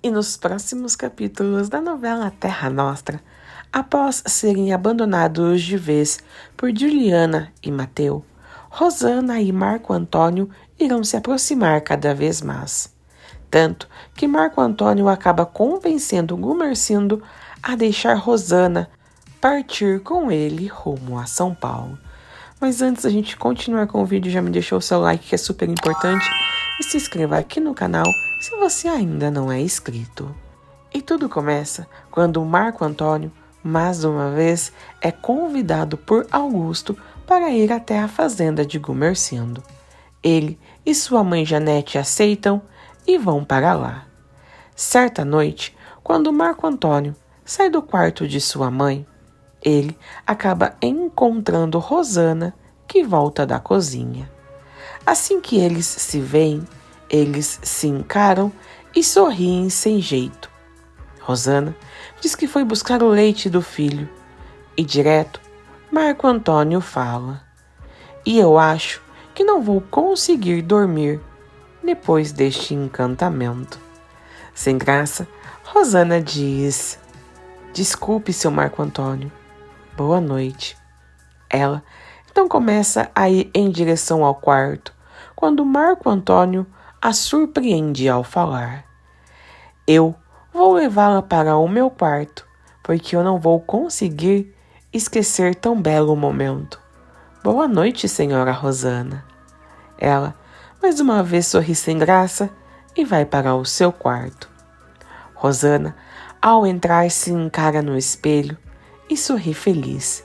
E nos próximos capítulos da novela Terra Nostra, após serem abandonados de vez por Juliana e Mateu, Rosana e Marco Antônio irão se aproximar cada vez mais. Tanto que Marco Antônio acaba convencendo Gumercindo a deixar Rosana partir com ele rumo a São Paulo. Mas antes da gente continuar com o vídeo, já me deixou o seu like, que é super importante, e se inscreva aqui no canal se você ainda não é inscrito. E tudo começa quando Marco Antônio, mais uma vez, é convidado por Augusto para ir até a fazenda de Gumercindo. Ele e sua mãe Janete aceitam e vão para lá. Certa noite, quando Marco Antônio sai do quarto de sua mãe, ele acaba encontrando Rosana, que volta da cozinha. Assim que eles se veem, eles se encaram e sorriem sem jeito. Rosana diz que foi buscar o leite do filho e direto Marco Antônio fala: "E eu acho que não vou conseguir dormir depois deste encantamento." Sem graça, Rosana diz: "Desculpe, seu Marco Antônio. Boa noite." Ela então começa a ir em direção ao quarto, quando Marco Antônio a surpreende ao falar: "Eu vou levá-la para o meu quarto, porque eu não vou conseguir esquecer tão belo momento. Boa noite, senhora Rosana." Ela, mais uma vez, sorri sem graça e vai para o seu quarto. Rosana, ao entrar, se encara no espelho e sorri feliz,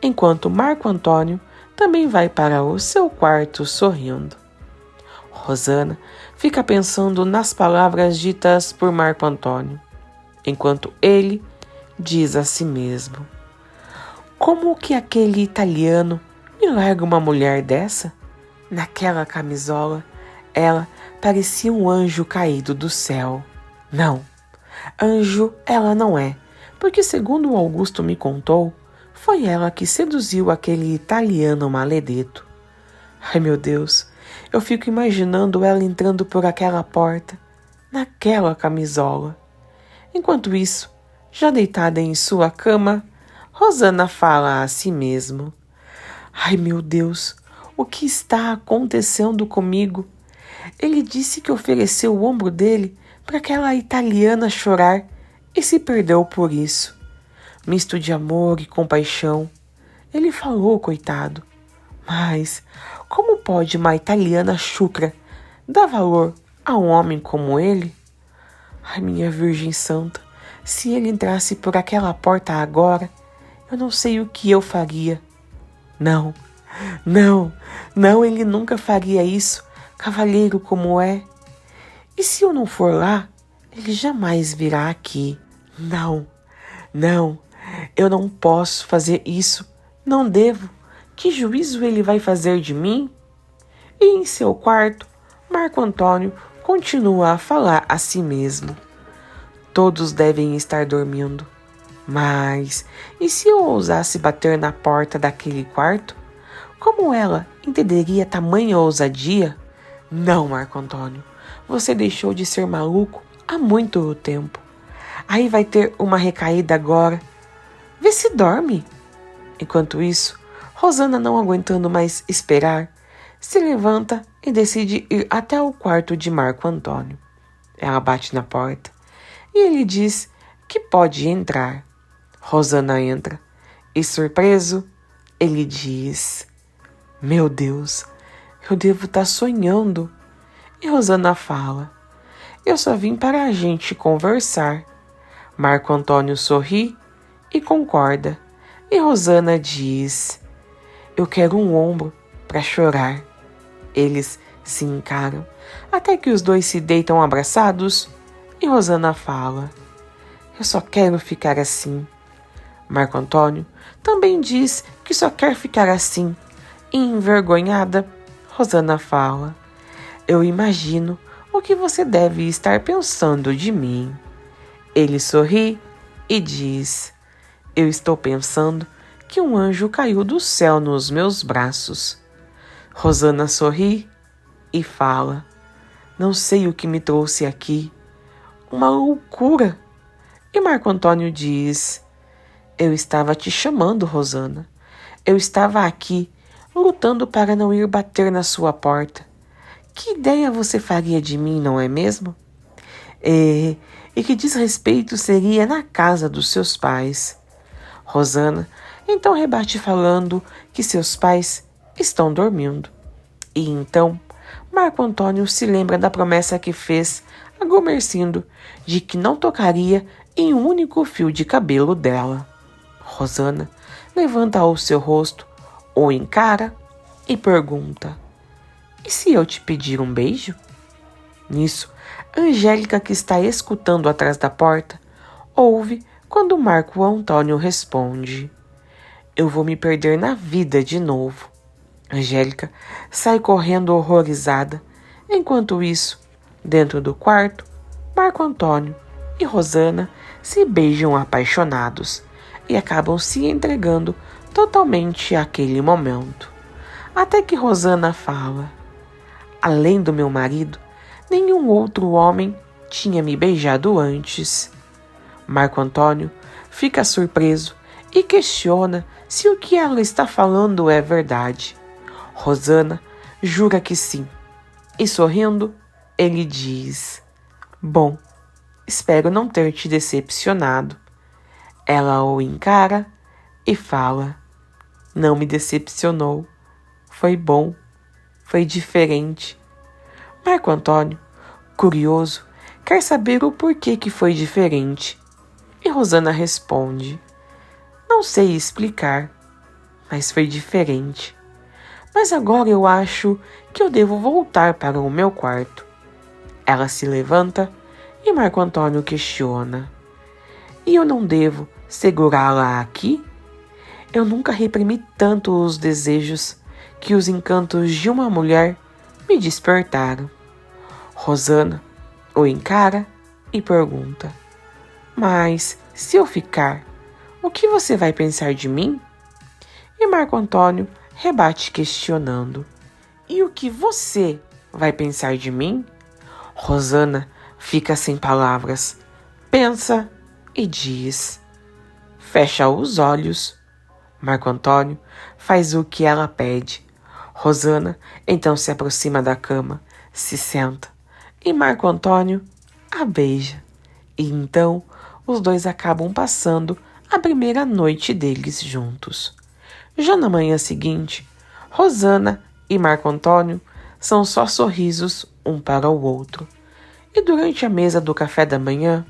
enquanto Marco Antônio também vai para o seu quarto sorrindo. Rosana fica pensando nas palavras ditas por Marco Antônio, enquanto ele diz a si mesmo: "Como que aquele italiano me larga uma mulher dessa?" Naquela camisola, ela parecia um anjo caído do céu. Não, anjo ela não é, porque segundo o Augusto me contou, foi ela que seduziu aquele italiano maledeto. Ai, meu Deus, eu fico imaginando ela entrando por aquela porta, naquela camisola. Enquanto isso, já deitada em sua cama, Rosana fala a si mesma: "Ai, meu Deus, o que está acontecendo comigo? Ele disse que ofereceu o ombro dele para aquela italiana chorar e se perdeu por isso. Misto de amor e compaixão. Ele falou, coitado. Mas como pode uma italiana chucra dar valor a um homem como ele? Ai, minha Virgem Santa, se ele entrasse por aquela porta agora, eu não sei o que eu faria. Não, não, não, ele nunca faria isso, cavalheiro como é. E se eu não for lá, ele jamais virá aqui. Não, não, eu não posso fazer isso, não devo. Que juízo ele vai fazer de mim?" E em seu quarto, Marco Antônio continua a falar a si mesmo: "Todos devem estar dormindo. Mas e se eu ousasse bater na porta daquele quarto? Como ela entenderia tamanha ousadia? Não, Marco Antônio, você deixou de ser maluco há muito tempo. Aí vai ter uma recaída agora. Vê se dorme." Enquanto isso, Rosana, não aguentando mais esperar, se levanta e decide ir até o quarto de Marco Antônio. Ela bate na porta e ele diz que pode entrar. Rosana entra e, surpreso, ele diz: "Meu Deus, eu devo estar sonhando." E Rosana fala: "Eu só vim para a gente conversar." Marco Antônio sorri e concorda. E Rosana diz: "Eu quero um ombro para chorar." Eles se encaram até que os dois se deitam abraçados e Rosana fala: "Eu só quero ficar assim." Marco Antônio também diz que só quer ficar assim. E envergonhada, Rosana fala: "Eu imagino o que você deve estar pensando de mim." Ele sorri e diz: "Eu estou pensando que um anjo caiu do céu nos meus braços." Rosana sorri e fala: "Não sei o que me trouxe aqui. uma loucura. E Marco Antônio diz: eu estava te chamando, Rosana. Eu estava aqui, lutando para não ir bater na sua porta. Que ideia você faria de mim, não é mesmo? E que desrespeito seria na casa dos seus pais. Rosana então rebate falando que seus pais estão dormindo. E então Marco Antônio se lembra da promessa que fez a Gumersindo de que não tocaria em um único fio de cabelo dela. Rosana levanta o seu rosto, o encara e pergunta: e se eu te pedir um beijo? Nisso, Angélica, que está escutando atrás da porta, ouve quando Marco Antônio responde: eu vou me perder na vida de novo. Angélica sai correndo horrorizada. Enquanto isso, dentro do quarto, Marco Antônio e Rosana se beijam apaixonados e acabam se entregando totalmente àquele momento. Até que Rosana fala: além do meu marido, nenhum outro homem tinha me beijado antes. Marco Antônio fica surpreso e questiona se o que ela está falando é verdade. Rosana jura que sim. E sorrindo, ele diz: bom, espero não ter te decepcionado. Ela o encara e fala: não me decepcionou. Foi bom, foi diferente. Marco Antônio, curioso, quer saber o porquê que foi diferente. E Rosana responde: não sei explicar, mas foi diferente. Mas agora eu acho que eu devo voltar para o meu quarto. Ela se levanta e Marco Antônio questiona: e eu não devo segurá-la aqui? Eu nunca reprimi tanto os desejos que os encantos de uma mulher me despertaram. Rosana o encara e pergunta: mas se eu ficar, o que você vai pensar de mim? E Marco Antônio rebate questionando: e o que você vai pensar de mim? Rosana fica sem palavras, pensa e diz: fecha os olhos. Marco Antônio faz o que ela pede. Rosana então se aproxima da cama, se senta e Marco Antônio a beija. E então os dois acabam passando a primeira noite deles juntos. Já na manhã seguinte, Rosana e Marco Antônio são só sorrisos um para o outro. E durante a mesa do café da manhã,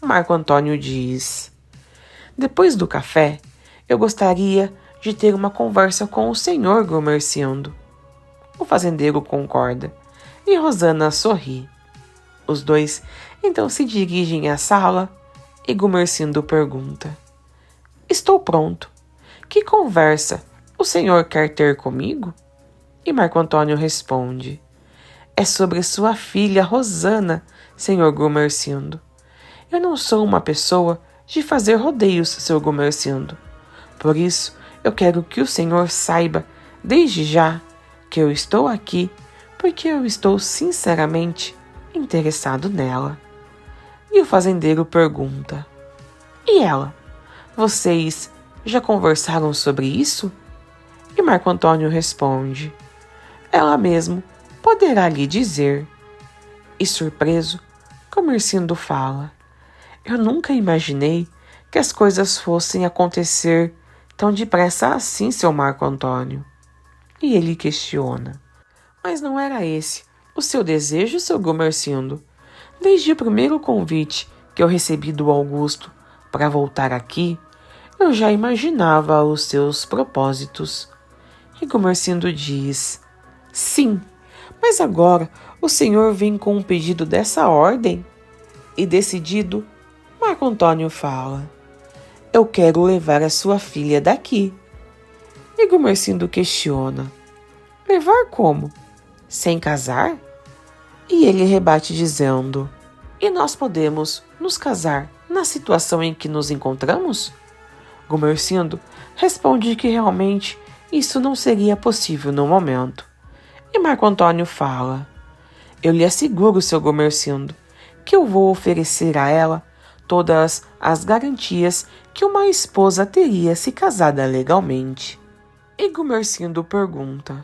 Marco Antônio diz: depois do café, eu gostaria de ter uma conversa com o senhor Gumersindo. O fazendeiro concorda e Rosana sorri. Os dois então se dirigem à sala e Gumersindo pergunta: estou pronto. Que conversa o senhor quer ter comigo? E Marco Antônio responde: é sobre sua filha Rosana, senhor Gumersindo. Eu não sou uma pessoa de fazer rodeios, seu Gumersindo. Por isso, eu quero que o senhor saiba, desde já, que eu estou aqui porque eu estou sinceramente interessado nela. E o fazendeiro pergunta: e ela? Vocês já conversaram sobre isso? E Marco Antônio responde: ela mesmo poderá lhe dizer. E surpreso, Gumersindo fala: eu nunca imaginei que as coisas fossem acontecer tão depressa assim, seu Marco Antônio. E ele questiona: mas não era esse o seu desejo, seu Gumersindo? Desde o primeiro convite que eu recebi do Augusto para voltar aqui, eu já imaginava os seus propósitos. E Gumersindo diz: sim, mas agora o senhor vem com um pedido dessa ordem? E decidido, Marco Antônio fala: eu quero levar a sua filha daqui. E Gumersindo questiona: levar como? Sem casar? E ele rebate dizendo: e nós podemos nos casar na situação em que nos encontramos? Gumersindo responde que realmente isso não seria possível no momento. E Marco Antônio fala: eu lhe asseguro, seu Gumersindo, que eu vou oferecer a ela todas as garantias que uma esposa teria se casada legalmente. E Gumersindo pergunta: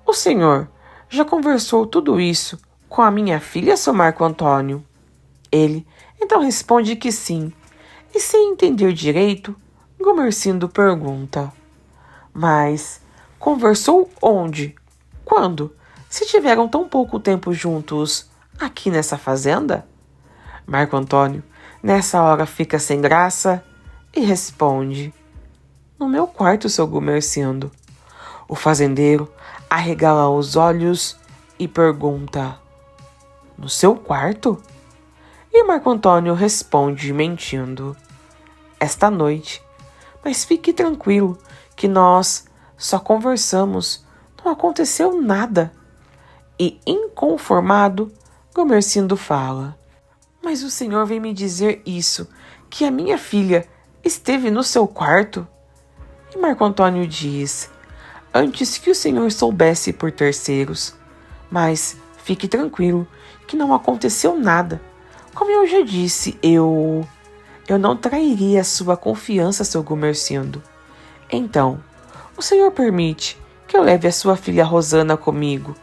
o senhor já conversou tudo isso com a minha filha, seu Marco Antônio? Ele então responde que sim, e sem entender direito, Gumersindo pergunta: mas conversou onde? Quando? Se tiveram tão pouco tempo juntos aqui nessa fazenda? Marco Antônio, nessa hora, fica sem graça e responde: no meu quarto, seu Gumersindo. O fazendeiro arregala os olhos e pergunta: no seu quarto? E Marco Antônio responde mentindo: esta noite. Mas fique tranquilo que nós só conversamos, não aconteceu nada. E inconformado, Gumersindo fala: mas o senhor vem me dizer isso, que a minha filha esteve no seu quarto? E Marco Antônio diz: antes que o senhor soubesse por terceiros. Mas fique tranquilo que não aconteceu nada. Como eu já disse, eu não trairia a sua confiança, seu Gumersindo. Então, o senhor permite que eu leve a sua filha Rosana comigo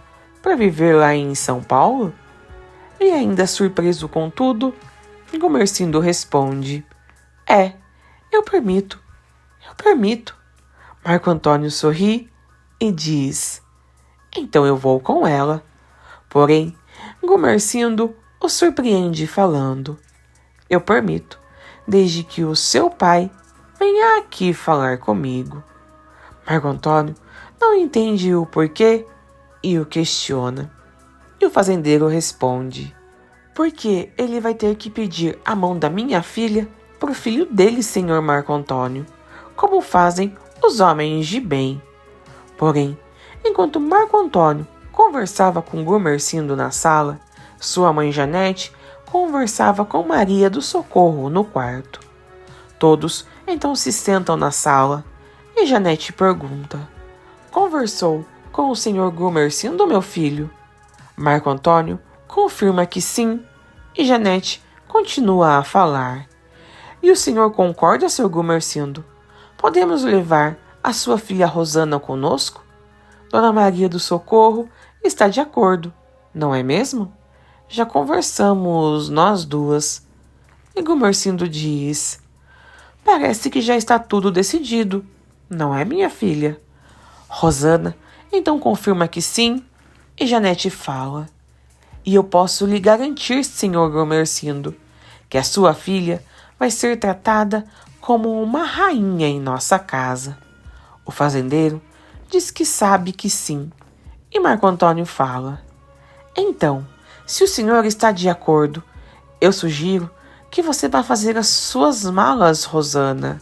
para viver lá em São Paulo? E ainda surpreso com tudo, Gumersindo responde: eu permito, eu permito. Marco Antônio sorri e diz: então eu vou com ela. Porém, Gumersindo o surpreende falando: eu permito, desde que o seu pai venha aqui falar comigo. Marco Antônio não entende o porquê e o questiona. E o fazendeiro responde: porque ele vai ter que pedir a mão da minha filha pro filho dele, senhor Marco Antônio, como fazem os homens de bem. Porém, enquanto Marco Antônio conversava com Gumersindo na sala, sua mãe Janete conversava com Maria do Socorro no quarto. Todos então se sentam na sala e Janete pergunta: conversou com o senhor Gumersindo, meu filho? Marco Antônio confirma que sim e Janete continua a falar: e o senhor concorda, seu Gumersindo? Podemos levar a sua filha Rosana conosco? Dona Maria do Socorro está de acordo, não é mesmo? Já conversamos nós duas. E Gumersindo diz: parece que já está tudo decidido, não é, minha filha? Rosana então confirma que sim e Janete fala: e eu posso lhe garantir, senhor Gumersindo, que a sua filha vai ser tratada como uma rainha em nossa casa. O fazendeiro diz que sabe que sim. E Marco Antônio fala: então, se o senhor está de acordo, eu sugiro que você vá fazer as suas malas, Rosana.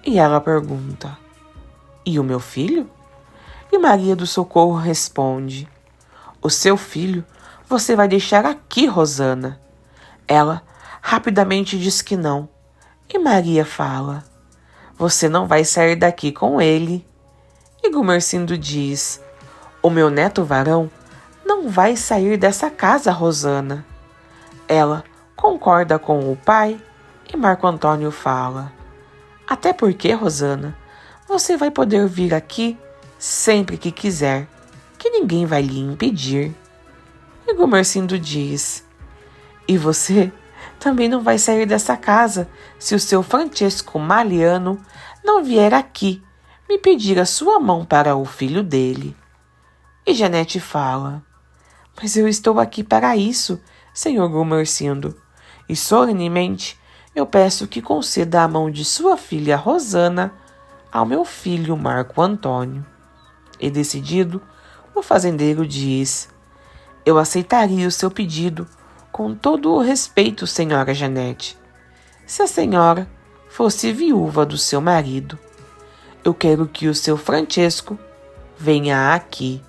E ela pergunta: e o meu filho? E Maria do Socorro responde: o seu filho você vai deixar aqui, Rosana. Ela rapidamente diz que não. E Maria fala: você não vai sair daqui com ele. E Gumersindo diz: o meu neto varão não vai sair dessa casa, Rosana. Ela concorda com o pai e Marco Antônio fala: até porque, Rosana, você vai poder vir aqui sempre que quiser, que ninguém vai lhe impedir. E Gumersindo diz: e você também não vai sair dessa casa se o seu Francesco Maliano não vier aqui me pedir a sua mão para o filho dele. E Janete fala: mas eu estou aqui para isso, senhor Gumersindo, e solenemente eu peço que conceda a mão de sua filha Rosana ao meu filho Marco Antônio. E decidido, o fazendeiro diz: eu aceitaria o seu pedido com todo o respeito, senhora Janete, se a senhora fosse viúva do seu marido. Eu quero que o seu Francesco venha aqui.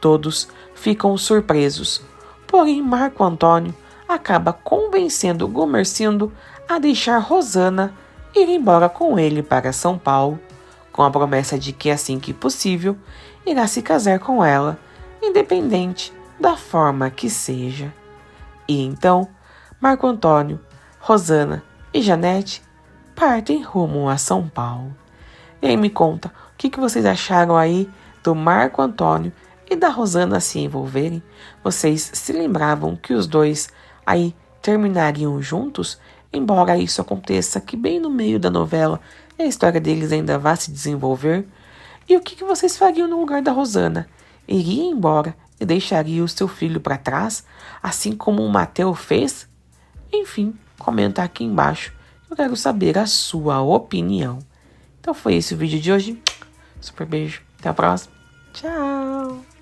Todos ficam surpresos, porém Marco Antônio acaba convencendo Gumersindo a deixar Rosana ir embora com ele para São Paulo, com a promessa de que, assim que possível, irá se casar com ela, independente da forma que seja. E então, Marco Antônio, Rosana e Janete partem rumo a São Paulo. E aí me conta, o que vocês acharam aí do Marco Antônio e da Rosana se envolverem? Vocês se lembravam que os dois aí terminariam juntos? Embora isso aconteça que bem no meio da novela a história deles ainda vá se desenvolver. E o que vocês fariam no lugar da Rosana? Iria embora e deixaria o seu filho para trás, assim como o Mateus fez? Enfim, comenta aqui embaixo. Eu quero saber a sua opinião. Então foi esse o vídeo de hoje. Super beijo. Até a próxima. Tchau.